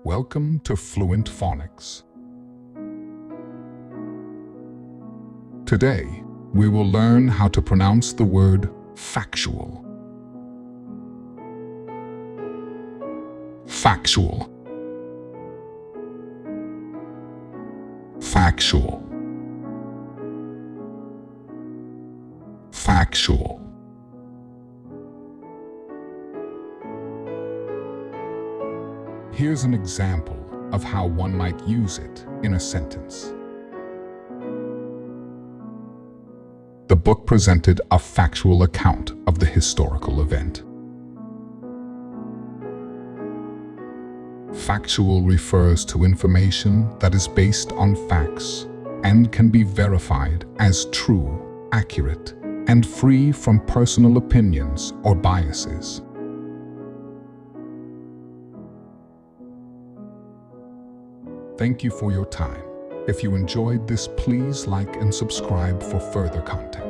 Welcome to Fluent Phonics. Today, we will learn how to pronounce the word factual. Factual. Factual. Factual. Here's an example of how one might use it in a sentence. The book presented a factual account of the historical event. Factual refers to information that is based on facts and can be verified as true, accurate, and free from personal opinions or biases. Thank you for your time. If you enjoyed this, please like and subscribe for further content.